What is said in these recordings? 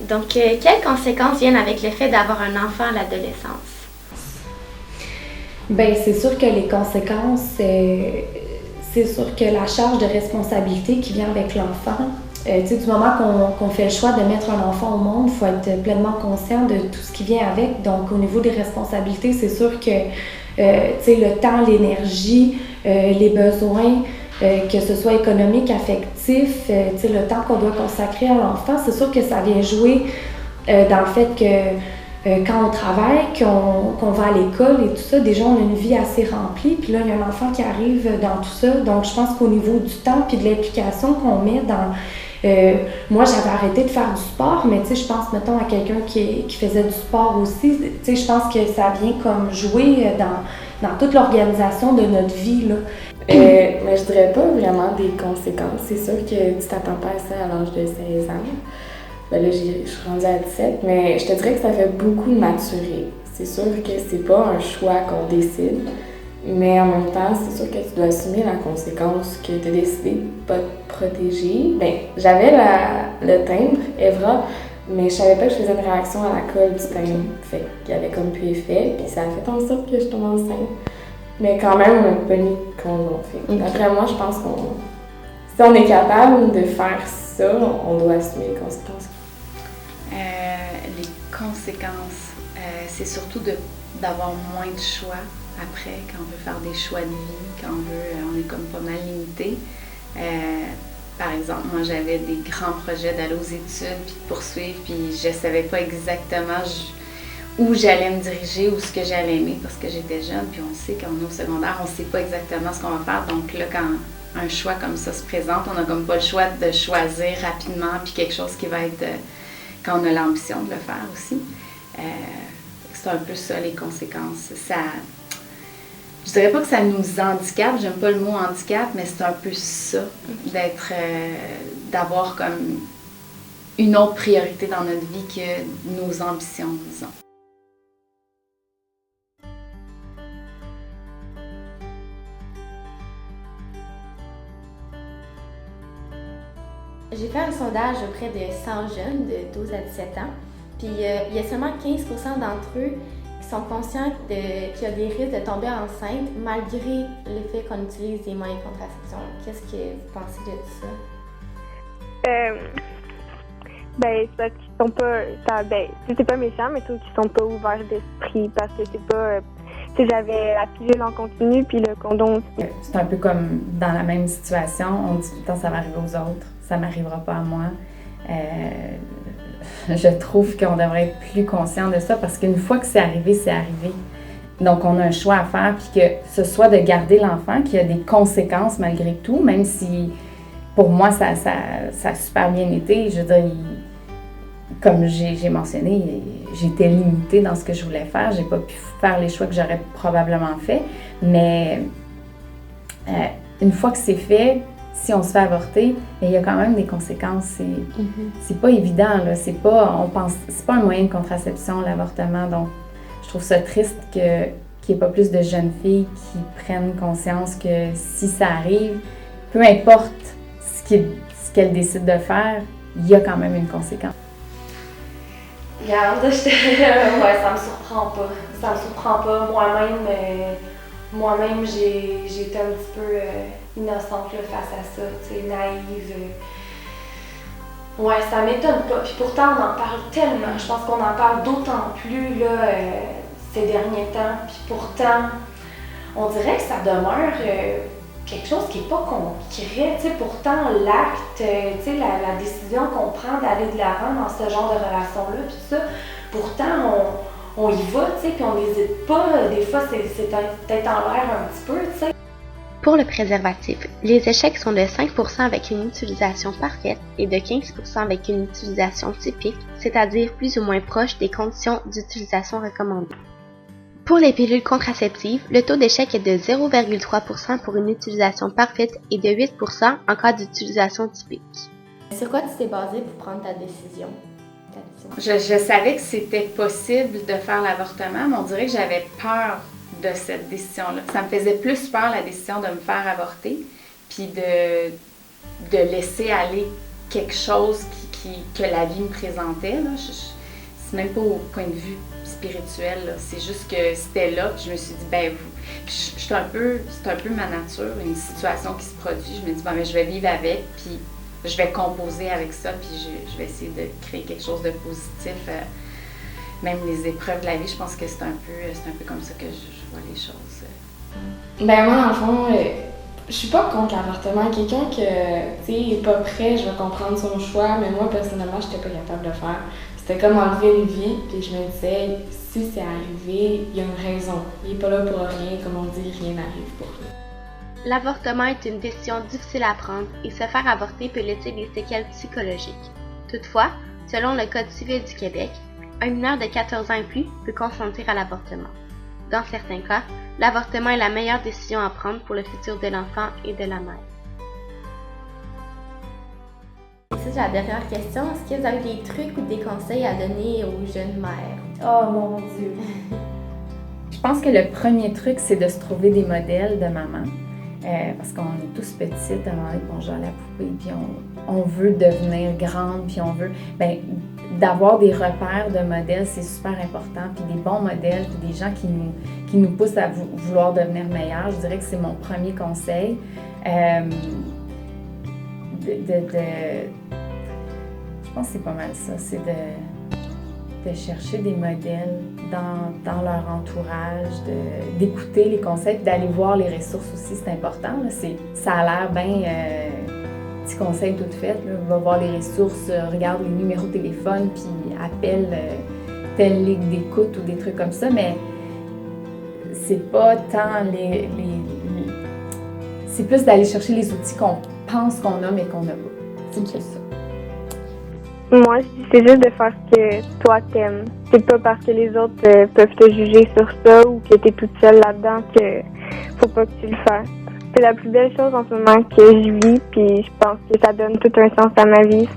Donc, quelles conséquences viennent avec le fait d'avoir un enfant à l'adolescence? Bien, c'est sûr que les conséquences, c'est sûr que la charge de responsabilité qui vient avec l'enfant, tu sais, du moment qu'on fait le choix de mettre un enfant au monde, il faut être pleinement conscient de tout ce qui vient avec. Donc, au niveau des responsabilités, c'est sûr que, tu sais, le temps, l'énergie, les besoins, que ce soit économique, affectif, tu sais, le temps qu'on doit consacrer à l'enfant, c'est sûr que ça vient jouer dans le fait que quand on travaille, qu'on va à l'école et tout ça, déjà on a une vie assez remplie, puis là il y a un enfant qui arrive dans tout ça, donc je pense qu'au niveau du temps puis de l'implication qu'on met dans... moi j'avais arrêté de faire du sport, mais tu sais je pense mettons à quelqu'un qui faisait du sport aussi, tu sais je pense que ça vient comme jouer dans toute l'organisation de notre vie là. Mais je dirais pas vraiment des conséquences, c'est sûr que tu t'attends pas à ça à l'âge de 16 ans. Ben là, je suis rendue à 17, mais je te dirais que ça fait beaucoup de maturer. C'est sûr que c'est pas un choix qu'on décide, mais en même temps, c'est sûr que tu dois assumer la conséquence que tu as décidé de pas te protéger. Ben, j'avais le timbre, Evra, mais je savais pas que je faisais une réaction à la colle du timbre. Fait qu'il y avait comme plus effet, puis ça a fait en sorte que je tombe enceinte. Mais quand même, on n'a pas mis de condom. D'après moi, je pense qu'on... Si on est capable de faire ça, on doit assumer les conséquences. Les conséquences, c'est surtout d'avoir moins de choix après, quand on veut faire des choix de vie, quand on est comme pas mal limité. Par exemple, moi j'avais des grands projets d'aller aux études, puis de poursuivre, puis je savais pas exactement où j'allais me diriger ou ce que j'allais aimer parce que j'étais jeune, puis on sait quand on est au secondaire, on sait pas exactement ce qu'on va faire. Donc là, quand un choix comme ça se présente, on n'a comme pas le choix de choisir rapidement, puis quelque chose qui va être... quand on a l'ambition de le faire aussi. C'est un peu ça, les conséquences. Je dirais pas que ça nous handicape, j'aime pas le mot handicap, mais c'est un peu ça, d'avoir comme une autre priorité dans notre vie que nos ambitions, disons. J'ai fait un sondage auprès de 100 jeunes de 12 à 17 ans, puis il y a seulement 15% d'entre eux qui sont conscients qu'il y a des risques de tomber enceinte malgré le fait qu'on utilise des moyens de contraception. Qu'est-ce que vous pensez de ça? Ben, c'est parce qu'ils sont pas... c'est pas méchant, mais je trouve qu'ils sont pas ouverts d'esprit parce que c'est pas... tu sais, j'avais la pilule en continu, puis le condom aussi. C'est un peu comme dans la même situation, on dit tout le temps ça va arriver aux autres, ça m'arrivera pas à moi. Je trouve qu'on devrait être plus conscient de ça parce qu'une fois que c'est arrivé, c'est arrivé. Donc on a un choix à faire, puis que ce soit de garder l'enfant, qui a des conséquences malgré tout, même si pour moi ça a super bien été. Je veux dire, comme j'ai mentionné, j'étais limitée dans ce que je voulais faire. J'ai pas pu faire les choix que j'aurais probablement fait. Mais une fois que c'est fait, si on se fait avorter, il y a quand même des conséquences. C'est pas évident, là. C'est pas un moyen de contraception, l'avortement. Donc, je trouve ça triste qu'il n'y ait pas plus de jeunes filles qui prennent conscience que si ça arrive, peu importe ce qu'elles décident de faire, il y a quand même une conséquence. Regarde, ouais, ça me surprend pas. Ça me surprend pas. Moi-même, j'ai été un petit peu innocente là, face à ça, tu sais, naïve. Ouais, ça m'étonne pas. Puis pourtant, on en parle tellement. Je pense qu'on en parle d'autant plus là, ces derniers temps. Puis pourtant, on dirait que ça demeure quelque chose qui n'est pas concret. Tu sais, pourtant, l'acte, tu sais, la décision qu'on prend d'aller de l'avant dans ce genre de relation-là, puis tout ça, pourtant, on y va, tu sais, puis on n'hésite pas. Des fois, c'est peut-être en l'air un petit peu, tu sais. Pour le préservatif, les échecs sont de 5% avec une utilisation parfaite et de 15% avec une utilisation typique, c'est-à-dire plus ou moins proche des conditions d'utilisation recommandées. Pour les pilules contraceptives, le taux d'échec est de 0,3% pour une utilisation parfaite et de 8% en cas d'utilisation typique. Sur quoi tu t'es basé pour prendre ta décision? Je savais que c'était possible de faire l'avortement, mais on dirait que j'avais peur de cette décision-là. Ça me faisait plus peur, la décision de me faire avorter, puis de laisser aller quelque chose que la vie me présentait. Là. C'est même pas au point de vue spirituel, là. C'est juste que c'était là, puis je me suis dit, c'est un peu ma nature, une situation qui se produit, je me dis, je vais vivre avec, puis je vais composer avec ça, puis je vais essayer de créer quelque chose de positif. Même les épreuves de la vie, je pense que c'est un peu comme ça que je vois les choses. Ben moi, dans le fond, je suis pas contre l'avortement. Quelqu'un que, tu sais, est pas prêt, je vais comprendre son choix, mais moi, personnellement, j'étais pas capable de le faire. C'était comme enlever une vie, puis je me disais, si c'est arrivé, il y a une raison. Il est pas là pour rien, comme on dit, rien n'arrive pour rien. L'avortement est une décision difficile à prendre et se faire avorter peut laisser des séquelles psychologiques. Toutefois, selon le Code civil du Québec, un mineur de 14 ans et plus peut consentir à l'avortement. Dans certains cas, l'avortement est la meilleure décision à prendre pour le futur de l'enfant et de la mère. Et ça, c'est la dernière question. Est-ce que vous avez des trucs ou des conseils à donner aux jeunes mères? Oh mon Dieu! Je pense que le premier truc, c'est de se trouver des modèles de maman. Parce qu'on est tous petites avant qu'on joue à la poupée, puis on veut devenir grande, puis on veut... d'avoir des repères de modèles, c'est super important, puis des bons modèles, puis des gens qui nous poussent à vouloir devenir meilleurs. Je dirais que c'est mon premier conseil. Je pense que c'est pas mal ça, c'est de chercher des modèles dans leur entourage, d'écouter les conseils, puis d'aller voir les ressources aussi, c'est important. Là. Ça a l'air bien... petit conseil tout fait, là. Va voir les ressources, regarde les numéros de téléphone, puis appelle telle ligue d'écoute ou des trucs comme ça, mais c'est pas tant c'est plus d'aller chercher les outils qu'on pense qu'on a, mais qu'on n'a pas. C'est plus ça. Moi, c'est juste de faire ce que toi t'aimes. C'est pas parce que les autres peuvent te juger sur ça ou que t'es toute seule là-dedans que faut pas que tu le fasses. C'est la plus belle chose en ce moment que je vis, puis je pense que ça donne tout un sens à ma vie.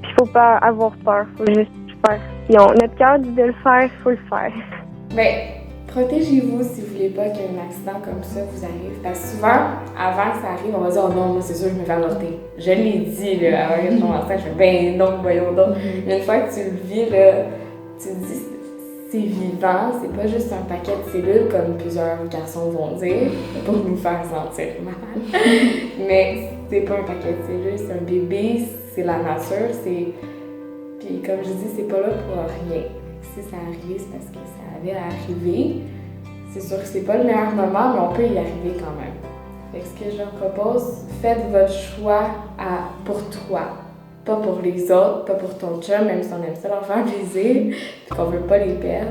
Puis faut pas avoir peur, faut juste faire. Si notre cœur dit de le faire, faut le faire. Protégez-vous si vous voulez pas qu'un accident comme ça vous arrive. Parce que souvent, avant que ça arrive, on va dire « Oh non, moi c'est sûr que je me fais avorter ». Je l'ai dit, là, avant que je tombe enceinte, je fais « Ben non, voyons donc ». Mais une fois que tu le vis, là, tu te dis c'est vivant, c'est pas juste un paquet de cellules comme plusieurs garçons vont dire pour nous faire sentir mal. Mais c'est pas un paquet de cellules, c'est un bébé, c'est la nature, Puis comme je dis, c'est pas là pour rien. Si ça arrive, c'est parce que ça avait à arriver. C'est sûr que c'est pas le meilleur moment, mais on peut y arriver quand même. Fait que ce que je leur propose, faites votre choix pour toi. Pas pour les autres, pas pour ton chum, même si on aime ça leur faire plaisir, puis qu'on veut pas les perdre.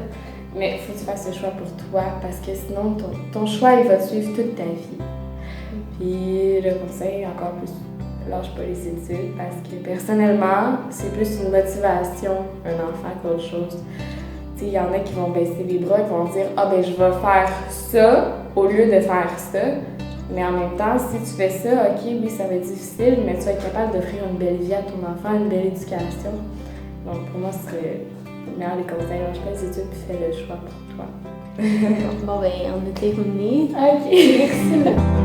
Mais il faut que tu fasses ce choix pour toi, parce que sinon, ton choix, il va te suivre toute ta vie. Puis le conseil, encore plus, lâche pas les études, parce que personnellement, c'est plus une motivation, un enfant, qu'autre chose. Tu sais, il y en a qui vont baisser les bras, qui vont dire « Ah ben je vais faire ça au lieu de faire ça ». Mais en même temps, si tu fais ça, ok, oui, ça va être difficile, mais tu vas être capable d'offrir une belle vie à ton enfant, une belle éducation. Donc pour moi, ce serait le meilleur des conseils. Lâche pas les études puis fais le choix pour toi. Bon, on a terminé. Ok, merci.